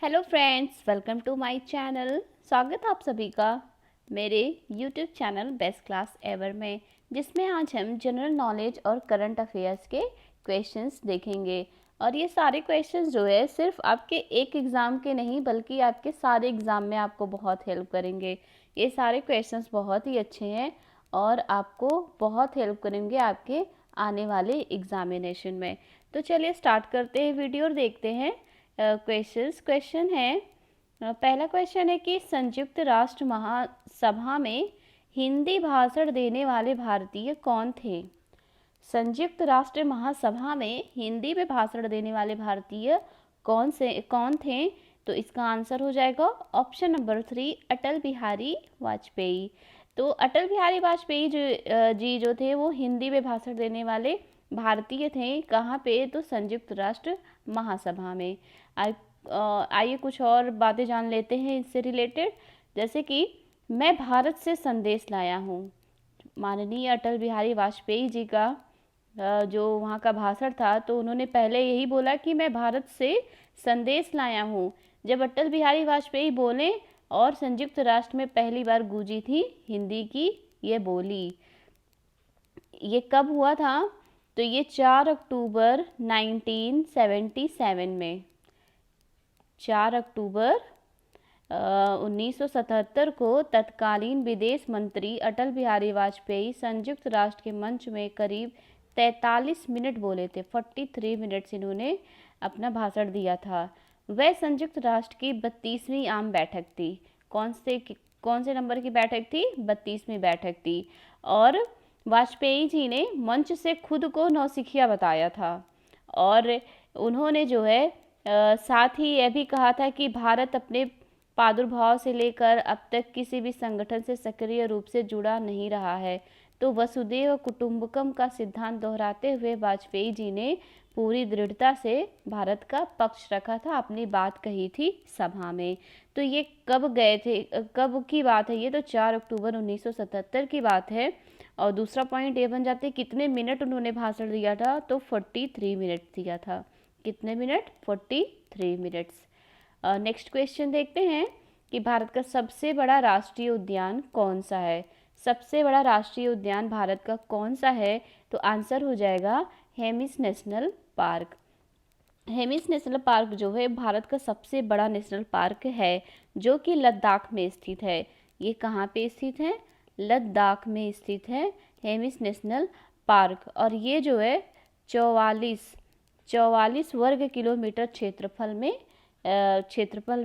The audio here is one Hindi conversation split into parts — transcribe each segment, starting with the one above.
Hello friends, welcome to my channel. स्वागत है आप सभी का मेरे YouTube channel best class ever में, जिसमें आज हम जनरल नॉलेज और करंट अफेयर्स के क्वेश्चंस देखेंगे। और ये सारे क्वेश्चंस जो है सिर्फ आपके एक एग्ज़ाम के नहीं बल्कि आपके सारे एग्ज़ाम में आपको बहुत हेल्प करेंगे। ये सारे क्वेश्चंस बहुत ही अच्छे हैं और आपको बहुत हेल्प करेंगे आपके आने वाले एग्ज़ामिनेशन में। तो चलिए स्टार्ट करते हैं वीडियो और देखते हैं क्वेश्चन है। पहला क्वेश्चन है कि संयुक्त राष्ट्र महासभा में हिंदी भाषण देने वाले भारतीय कौन थे। संयुक्त राष्ट्र महासभा में हिंदी में भाषण देने वाले भारतीय कौन थे। तो इसका आंसर हो जाएगा ऑप्शन नंबर 3, अटल बिहारी वाजपेयी। तो अटल बिहारी वाजपेयी जी जो थे वो हिंदी में भाषण देने वाले भारतीय थे। कहाँ पे? तो संयुक्त राष्ट्र महासभा में। आइए कुछ और बातें जान लेते हैं इससे रिलेटेड। जैसे कि मैं भारत से संदेश लाया हूँ। माननीय अटल बिहारी वाजपेयी जी का जो वहाँ का भाषण था, तो उन्होंने पहले यही बोला कि मैं भारत से संदेश लाया हूँ। जब अटल बिहारी वाजपेयी बोले और संयुक्त राष्ट्र में पहली बार गूंजी थी हिंदी की ये बोली। ये कब हुआ था? तो ये 4 अक्टूबर 1977 में, 4 अक्टूबर 1977 को तत्कालीन विदेश मंत्री अटल बिहारी वाजपेयी संयुक्त राष्ट्र के मंच में करीब 43 मिनट बोले थे। 43 मिनट्स इन्होंने अपना भाषण दिया था। वह संयुक्त राष्ट्र की 32वीं आम बैठक थी। कौन से नंबर की बैठक थी? 32वीं बैठक थी। और वाजपेयी जी ने मंच से खुद को नौसिखिया बताया था। और उन्होंने जो है साथ ही यह भी कहा था कि भारत अपने प्रादुर्भाव से लेकर अब तक किसी भी संगठन से सक्रिय रूप से जुड़ा नहीं रहा है। तो वसुधैव कुटुंबकम का सिद्धांत दोहराते हुए वाजपेयी जी ने पूरी दृढ़ता से भारत का पक्ष रखा था, अपनी बात कही थी सभा में। तो ये कब गए थे, कब की बात है ये? तो 4 अक्टूबर 1977 की बात है। और दूसरा पॉइंट ये बन जाते कितने मिनट उन्होंने भाषण दिया था? तो 43 मिनट दिया था। कितने मिनट? 43 मिनट्स। नेक्स्ट क्वेश्चन देखते हैं कि भारत का सबसे बड़ा राष्ट्रीय उद्यान कौन सा है। सबसे बड़ा राष्ट्रीय उद्यान भारत का कौन सा है? तो आंसर हो जाएगा Hemis national park. Hemis national park जो है भारत का सबसे बड़ा नेशनल पार्क है, जो कि लद्दाख में स्थित है। ये कहाँ पे स्थित है? लद्दाख में स्थित है हेमिस नेशनल पार्क। और ये जो है 44 वर्ग किलोमीटर क्षेत्रफल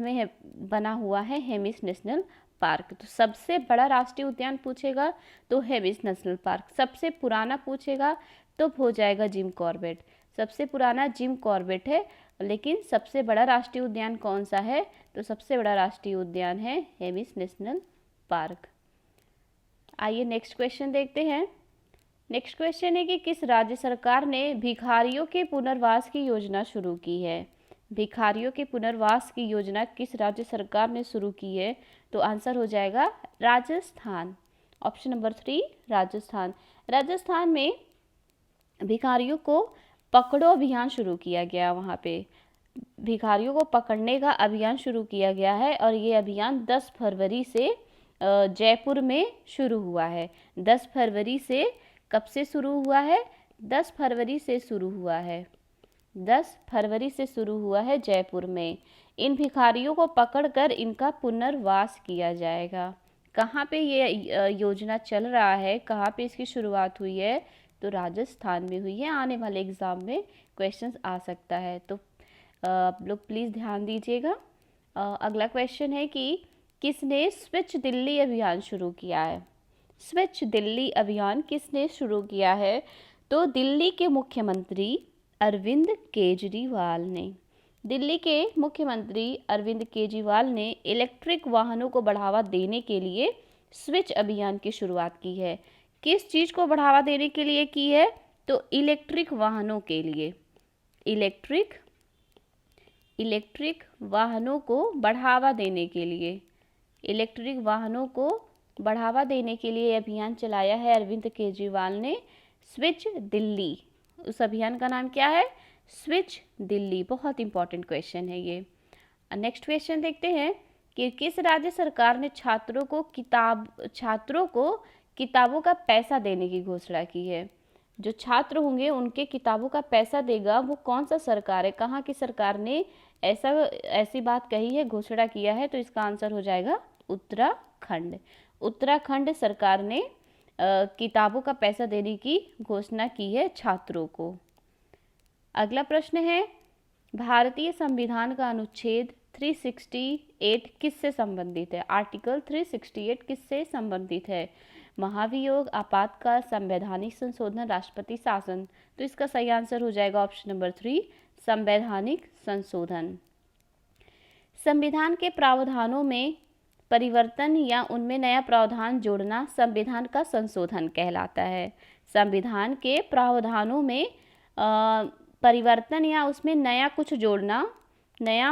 में है, बना हुआ है हेमिस नेशनल पार्क। तो सबसे बड़ा राष्ट्रीय उद्यान पूछेगा तो हेमिस नेशनल पार्क। सबसे पुराना पूछेगा तो हो जाएगा जिम कॉर्बेट। सबसे पुराना जिम कॉर्बेट है। लेकिन सबसे बड़ा राष्ट्रीय उद्यान कौन सा है? तो सबसे बड़ा राष्ट्रीय उद्यान है हेमिस नेशनल पार्क। आइए नेक्स्ट क्वेश्चन देखते हैं। नेक्स्ट क्वेश्चन है कि किस राज्य सरकार ने भिखारियों के पुनर्वास की योजना शुरू की है। भिखारियों के पुनर्वास की योजना किस राज्य सरकार ने शुरू की है? तो आंसर हो जाएगा राजस्थान। Option number 3, Rajasthan. राजस्थान में भिखारियों को पकड़ो अभियान शुरू किया गया। वहाँ पे भिखारियों को पकड़ने का अभियान शुरू किया गया है। और ये अभियान 10 फरवरी से जयपुर में शुरू हुआ है। 10 फरवरी से कब से शुरू हुआ है? 10 फरवरी से शुरू हुआ है। 10 फरवरी से शुरू हुआ है जयपुर में। इन भिखारियों को पकड़कर इनका पुनर्वास किया जाएगा। कहाँ पे ये योजना चल रहा है, कहाँ पे इसकी शुरुआत हुई है? तो राजस्थान में हुई है। आने वाले एग्ज़ाम में क्वेश्चंस आ सकता है, तो आप लोग प्लीज़ ध्यान दीजिएगा। अगला क्वेश्चन है कि किसने स्वच्छ दिल्ली अभियान शुरू किया है। स्वच्छ दिल्ली अभियान किसने शुरू किया है? तो दिल्ली के मुख्यमंत्री अरविंद केजरीवाल ने। दिल्ली के मुख्यमंत्री अरविंद केजरीवाल ने इलेक्ट्रिक वाहनों को बढ़ावा देने के लिए स्वच्छ अभियान की शुरुआत की है। किस चीज़ को बढ़ावा देने के लिए की है? तो इलेक्ट्रिक वाहनों के लिए। इलेक्ट्रिक वाहनों को बढ़ावा देने के लिए, इलेक्ट्रिक वाहनों को बढ़ावा देने के लिए अभियान चलाया है अरविंद केजरीवाल ने। स्वच्छ दिल्ली, उस अभियान का नाम क्या है? स्वच्छ दिल्ली। बहुत इंपॉर्टेंट क्वेश्चन है ये। नेक्स्ट क्वेश्चन देखते हैं कि किस राज्य सरकार ने छात्रों को किताबों का पैसा देने की घोषणा की है। जो छात्र होंगे उनके किताबों का पैसा देगा वो कौन सा सरकार है, कहाँ की सरकार ने ऐसी बात कही है, घोषणा किया है। तो इसका आंसर हो जाएगा उत्तराखंड। उत्तराखंड सरकार ने किताबों का पैसा देने की घोषणा की है छात्रों को। अगला प्रश्न है, भारतीय संविधान का अनुच्छेद 368 किससे संबंधित है। आर्टिकल 368 किससे संबंधित है। महाभियोग, आपातकाल, संवैधानिक संशोधन, राष्ट्रपति शासन। तो इसका सही आंसर हो जाएगा ऑप्शन नंबर 3, संवैधानिक संशोधन। संविधान के प्रावधानों में परिवर्तन या उनमें नया प्रावधान जोड़ना संविधान का संशोधन कहलाता है। संविधान के प्रावधानों में परिवर्तन या उसमें नया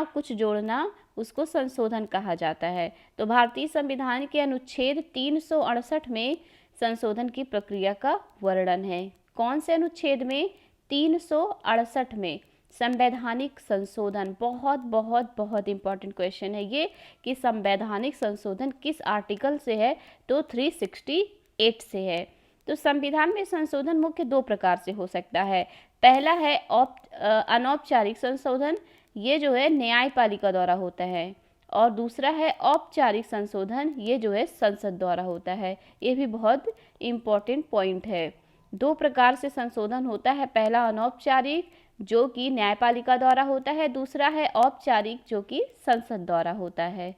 कुछ जोड़ना उसको संशोधन कहा जाता है। तो भारतीय संविधान के अनुच्छेद 368 में संशोधन की प्रक्रिया का वर्णन है। कौन से अनुच्छेद में। 368 में संवैधानिक संशोधन। बहुत बहुत बहुत इंपॉर्टेंट क्वेश्चन है ये कि संवैधानिक संशोधन किस आर्टिकल से है। तो 368 से है। तो संविधान में संशोधन मुख्य 2 प्रकार से हो सकता है। पहला है अनौपचारिक संशोधन, ये जो है न्यायपालिका द्वारा होता है। और दूसरा है औपचारिक संशोधन, ये जो है संसद द्वारा होता है। ये भी बहुत इम्पोर्टेंट पॉइंट है। 2 प्रकार से संशोधन होता है। पहला अनौपचारिक जो कि न्यायपालिका द्वारा होता है, दूसरा है औपचारिक जो कि संसद द्वारा होता है।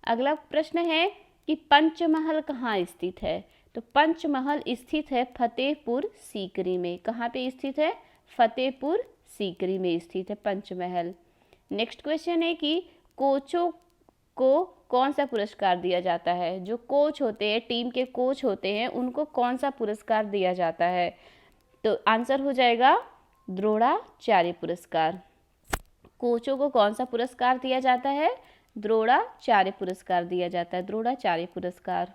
अगला प्रश्न है कि पंचमहल कहाँ स्थित है। तो पंचमहल स्थित है फतेहपुर सीकरी में। कहाँ पे स्थित है। फतेहपुर सीकरी में स्थित है पंचमहल। नेक्स्ट क्वेश्चन है कि कोचों को कौन सा पुरस्कार दिया जाता है। जो कोच होते हैं, टीम के कोच होते हैं, उनको कौन सा पुरस्कार दिया जाता है। तो आंसर हो जाएगा द्रोणाचार्य पुरस्कार। कोचों को कौन सा पुरस्कार दिया जाता है। द्रोणाचार्य पुरस्कार दिया जाता है। द्रोणाचार्य पुरस्कार।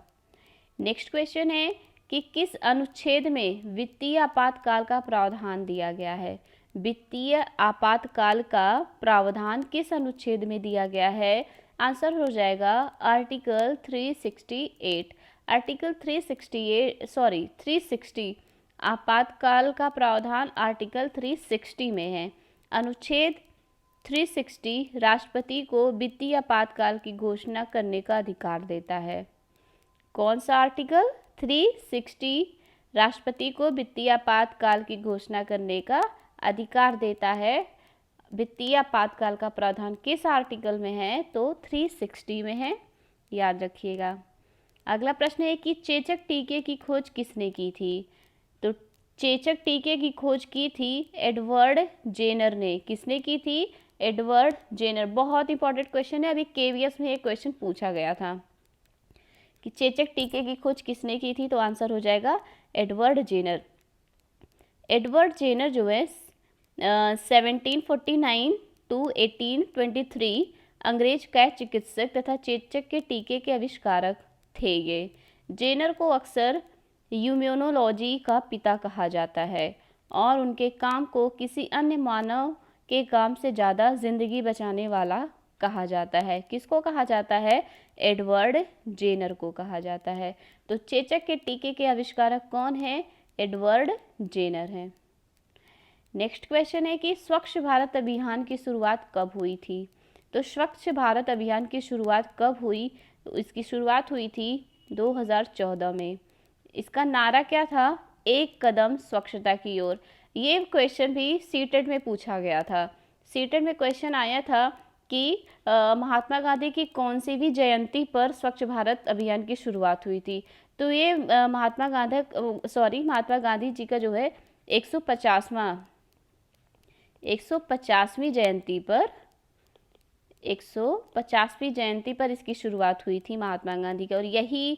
नेक्स्ट क्वेश्चन है कि किस अनुच्छेद में वित्तीय आपातकाल का प्रावधान दिया गया है। वित्तीय आपातकाल का प्रावधान किस अनुच्छेद में दिया गया है। आंसर हो जाएगा आर्टिकल 368। आर्टिकल 360 आपातकाल का प्रावधान आर्टिकल 360 में है। अनुच्छेद 360 राष्ट्रपति को वित्तीय आपातकाल की घोषणा करने का अधिकार देता है। कौन सा आर्टिकल। 360 राष्ट्रपति को वित्तीय आपातकाल की घोषणा करने का अधिकार देता है। वित्तीय आपातकाल का प्रावधान किस आर्टिकल में है। तो 360 में है, याद रखिएगा। अगला प्रश्न है कि चेचक टीके की खोज किसने की थी। तो चेचक टीके की खोज की थी एडवर्ड जेनर ने। किसने की थी। Edward Jenner. बहुत इंपॉर्टेंट क्वेश्चन है, अभी केवीएस में एक क्वेश्चन पूछा गया था कि चेचक टीके की खोज किसने की थी। तो आंसर हो जाएगा एडवर्ड जेनर। एडवर्ड जेनर जो है 1749 to 1823 अंग्रेज कैच चिकित्सक तथा चेचक के टीके के आविष्कारक थे। ये जेनर को अक्सर इम्यूनोलॉजी का पिता कहा जाता है और उनके काम को किसी अन्य मानव के काम से ज़्यादा जिंदगी बचाने वाला कहा जाता है। किसको कहा जाता है। एडवर्ड जेनर को कहा जाता है। तो चेचक के टीके के आविष्कारक कौन है। एडवर्ड जेनर है। नेक्स्ट क्वेश्चन है कि स्वच्छ भारत अभियान की शुरुआत कब हुई थी। तो स्वच्छ भारत अभियान की शुरुआत कब हुई। तो इसकी शुरुआत हुई थी 2014 में। इसका नारा क्या था। एक कदम स्वच्छता की ओर। ये क्वेश्चन भी सीटेट में पूछा गया था। सीटेट में क्वेश्चन आया था कि महात्मा गांधी की कौन सी भी जयंती पर स्वच्छ भारत अभियान की शुरुआत हुई थी। तो ये महात्मा गांधी जी का जो है 150वीं जयंती पर इसकी शुरुआत हुई थी महात्मा गांधी की। और यही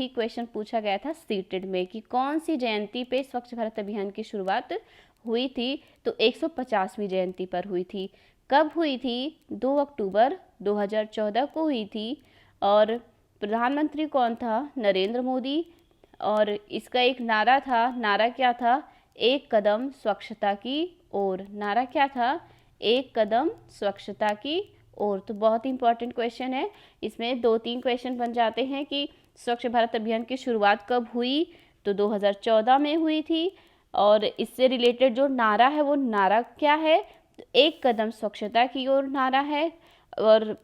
क्वेश्चन पूछा गया था सीटेड में कि कौन सी जयंती पे स्वच्छ भारत अभियान की शुरुआत हुई थी। तो 150वीं जयंती पर हुई थी। कब हुई थी। 2 अक्टूबर 2014 को हुई थी। और प्रधानमंत्री कौन था। नरेंद्र मोदी। और इसका एक नारा था। नारा क्या था। एक कदम स्वच्छता की ओर। नारा क्या था। एक कदम स्वच्छता की और। तो बहुत ही इंपॉर्टेंट क्वेश्चन है, इसमें 2-3 क्वेश्चन बन जाते हैं कि स्वच्छ भारत अभियान की शुरुआत कब हुई, तो 2014 में हुई थी। और इससे रिलेटेड जो नारा है वो नारा क्या है, तो एक कदम स्वच्छता की ओर नारा है। और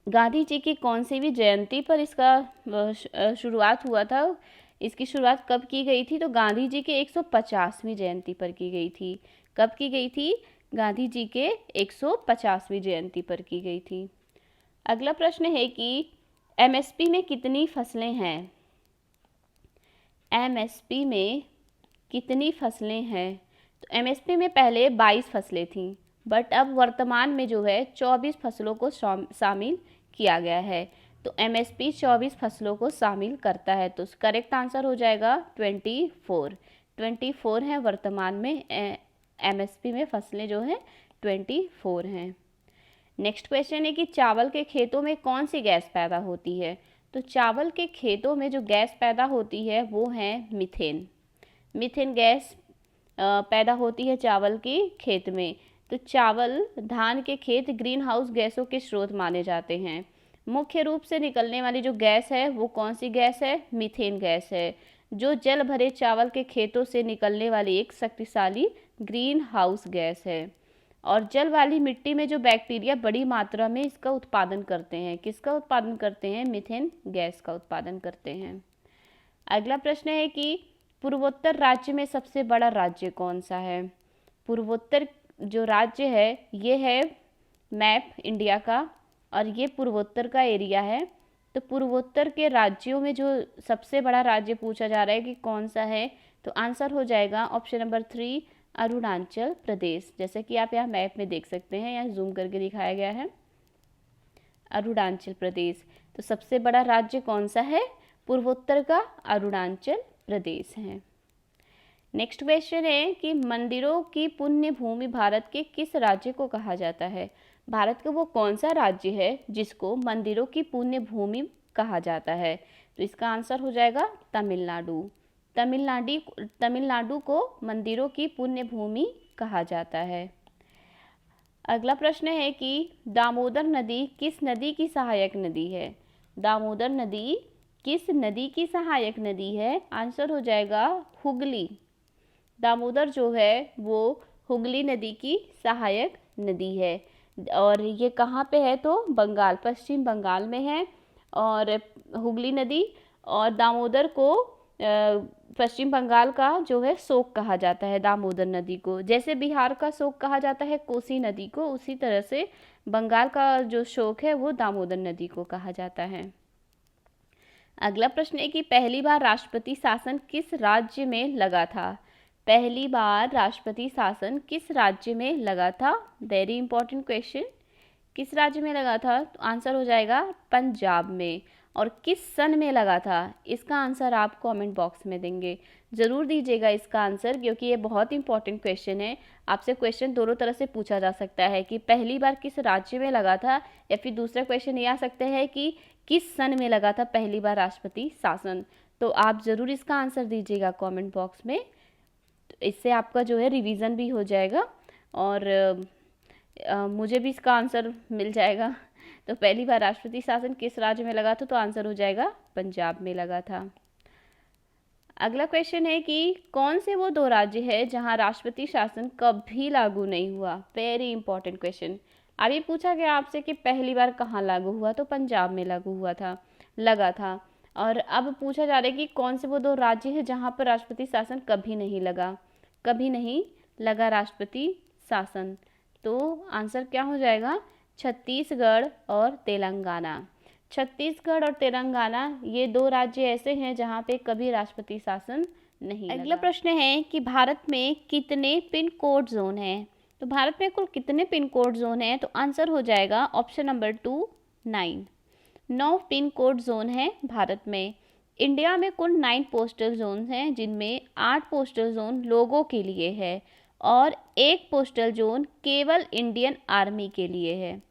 गांधी जी की कौन सी भी जयंती पर इसका शुरुआत हुआ था, इसकी शुरुआत कब की गई थी, तो गांधी जी के 150वीं जयंती पर की गई थी। कब की गई थी, गांधी जी के 150वीं जयंती पर की गई थी। अगला प्रश्न है कि एमएसपी में कितनी फसलें हैं। एमएसपी में कितनी फसलें हैं, तो एमएसपी में पहले 22 फसलें थीं, बट अब वर्तमान में जो है 24 फसलों को शामिल किया गया है। तो एमएसपी 24 फसलों को शामिल करता है, तो करेक्ट आंसर हो जाएगा 24 हैं वर्तमान में एमएसपी में फसलें जो हैं 24 हैं। नेक्स्ट क्वेश्चन है कि चावल के खेतों में कौन सी गैस पैदा होती है, तो चावल के खेतों में जो गैस पैदा होती है वो है मीथेन। मीथेन गैस पैदा होती है चावल के खेत में। तो चावल, धान के खेत ग्रीन हाउस गैसों के स्रोत माने जाते हैं। मुख्य रूप से निकलने वाली जो गैस है वो कौन सी गैस है, मीथेन गैस है, जो जल भरे चावल के खेतों से निकलने वाली एक शक्तिशाली ग्रीन हाउस गैस है। और जल वाली मिट्टी में जो बैक्टीरिया बड़ी मात्रा में इसका उत्पादन करते हैं, किसका उत्पादन करते हैं, मीथेन गैस का उत्पादन करते हैं। अगला प्रश्न है कि पूर्वोत्तर राज्य में सबसे बड़ा राज्य कौन सा है। पूर्वोत्तर जो राज्य है ये है मैप इंडिया का, और ये पूर्वोत्तर का एरिया है। तो पूर्वोत्तर के राज्यों में जो सबसे बड़ा राज्य पूछा जा रहा है कि कौन सा है, तो आंसर हो जाएगा ऑप्शन नंबर 3 अरुणाचल प्रदेश। जैसे कि आप यहाँ मैप में देख सकते हैं, यहाँ जूम करके दिखाया गया है अरुणाचल प्रदेश। तो सबसे बड़ा राज्य कौन सा है, पूर्वोत्तर का अरुणाचल प्रदेश है। नेक्स्ट क्वेश्चन है कि मंदिरों की पुण्य भूमि भारत के किस राज्य को कहा जाता है। भारत का वो कौन सा राज्य है जिसको मंदिरों की पुण्य भूमि कहा जाता है, तो इसका आंसर हो जाएगा तमिलनाडु। तमिलनाडु को मंदिरों की पुण्य भूमि कहा जाता है। अगला प्रश्न है कि दामोदर नदी किस नदी की सहायक नदी है। दामोदर नदी किस नदी की सहायक नदी है, आंसर हो जाएगा हुगली। दामोदर जो है वो हुगली नदी की सहायक नदी है। और ये कहाँ पे है, तो बंगाल, पश्चिम बंगाल में है। और हुगली नदी और दामोदर को पश्चिम बंगाल का जो है शोक कहा जाता है दामोदर नदी को। जैसे बिहार का शोक कहा जाता है कोसी नदी को, उसी तरह से बंगाल का जो शोक है वो दामोदर नदी को कहा जाता है। अगला प्रश्न है कि पहली बार राष्ट्रपति शासन किस राज्य में लगा था। पहली बार राष्ट्रपति शासन किस राज्य में लगा था, वेरी इंपॉर्टेंट क्वेश्चन। किस राज्य में लगा था, तो आंसर हो जाएगा पंजाब में। और किस सन में लगा था, इसका आंसर आप कमेंट बॉक्स में देंगे, ज़रूर दीजिएगा इसका आंसर, क्योंकि ये बहुत इंपॉर्टेंट क्वेश्चन है। आपसे क्वेश्चन दोनों तरह से पूछा जा सकता है कि पहली बार किस राज्य में लगा था, या फिर दूसरा क्वेश्चन ये आ सकता है कि किस सन में लगा था पहली बार राष्ट्रपति शासन। तो आप ज़रूर इसका आंसर दीजिएगा कमेंट बॉक्स में, तो इससे आपका जो है रिवीजन भी हो जाएगा और मुझे भी इसका आंसर मिल जाएगा। तो पहली बार राष्ट्रपति शासन किस राज्य में लगा था, तो आंसर हो जाएगा पंजाब में लगा था। अगला क्वेश्चन है कि कौन से वो 2 राज्य है जहां राष्ट्रपति शासन कभी लागू नहीं हुआ, वेरी इंपॉर्टेंट क्वेश्चन। अभी पूछा गया आपसे कि पहली बार कहाँ लागू हुआ, तो पंजाब में लागू हुआ था, लगा था। और अब पूछा जा रहा है कि कौन से वो 2 राज्य है जहाँ पर राष्ट्रपति शासन कभी नहीं लगा राष्ट्रपति शासन। तो आंसर क्या हो जाएगा, छत्तीसगढ़ और तेलंगाना। छत्तीसगढ़ और तेलंगाना ये 2 राज्य ऐसे हैं जहाँ पे कभी राष्ट्रपति शासन नहीं लगा। अगला प्रश्न है कि भारत में कितने पिन कोड जोन हैं। तो भारत में कुल कितने पिन कोड जोन हैं, तो आंसर हो जाएगा option number 2 9 pin code zone है भारत में। इंडिया में कुल 9 पोस्टल जोन हैं, जिनमें 8 पोस्टल जोन लोगों के लिए है और 1 पोस्टल जोन केवल इंडियन आर्मी के लिए है।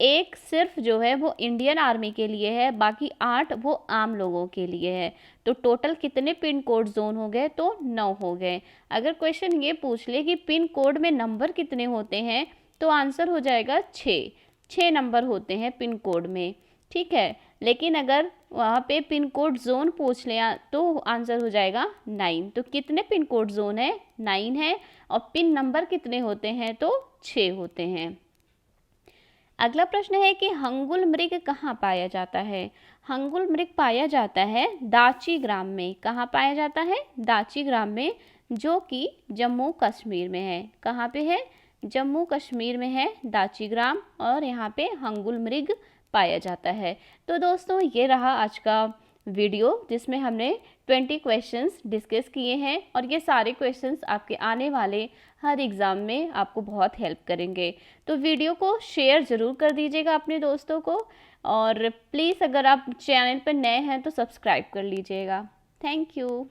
1 सिर्फ जो है वो इंडियन आर्मी के लिए है, बाकी 8 वो आम लोगों के लिए है। तो टोटल कितने पिन कोड जोन हो गए, तो 9 हो गए। अगर क्वेश्चन ये पूछ ले कि पिन कोड में नंबर कितने होते हैं, तो आंसर हो जाएगा 6। 6 नंबर होते हैं पिन कोड में, ठीक है। लेकिन अगर वहाँ पे पिन कोड जोन पूछ लिया तो आंसर हो जाएगा 9। तो कितने पिन कोड जोन है? 9 है। और पिन नंबर कितने होते हैं? तो 6 होते हैं। अगला प्रश्न है कि हंगुल मृग कहाँ पाया जाता है? हंगुल मृग पाया जाता है दाची ग्राम में। कहाँ पाया जाता है? दाची ग्राम में, जो कि जम्मू कश्मीर में है। कहाँ पे है? जम्मू कश्मीर में है दाची ग्राम, और यहाँ पे हंगुल मृग पाया जाता है। तो दोस्तों ये रहा आज का वीडियो, जिसमें हमने 20 क्वेश्चंस डिस्कस किए हैं, और ये सारे क्वेश्चंस आपके आने वाले हर एग्ज़ाम में आपको बहुत हेल्प करेंगे। तो वीडियो को शेयर ज़रूर कर दीजिएगा अपने दोस्तों को, और प्लीज़ अगर आप चैनल पर नए हैं तो सब्सक्राइब कर लीजिएगा। Thank you.